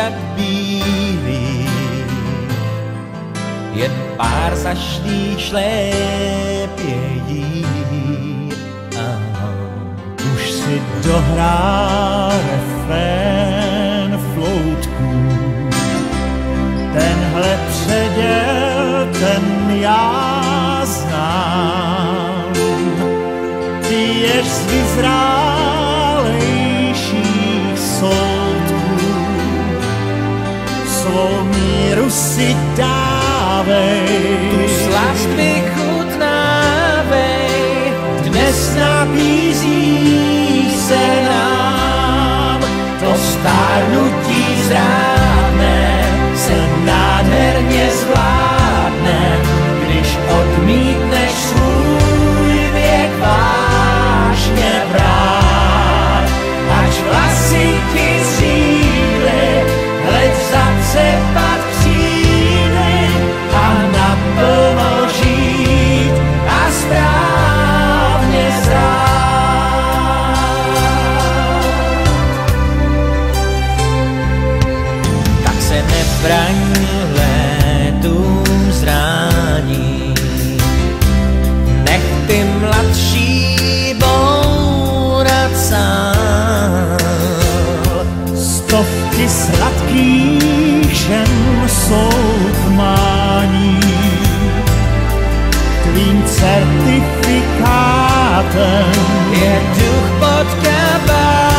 tak bílý, jen pár zašlých šlépějí. Už si dohrál refrén floutku, tenhle předěl, ten já znám. Ty jež z vyzrálejších soudků svou míru si dávej. Tu slast vychutnávej, Dnes nabízí se nám to stárnutí zrádné, se nádherně zvládne, když odmítneš svůj věk vážně brát. Až vlasy ti zřídly, hleď zacepat křídly a naplno žít a správně zrát. tak se nebraň létům zrání. Nech ty mladší bourat sám. Stovky sladkých žen jsou k mání, tvým certifikátem Je duch pod kabátem.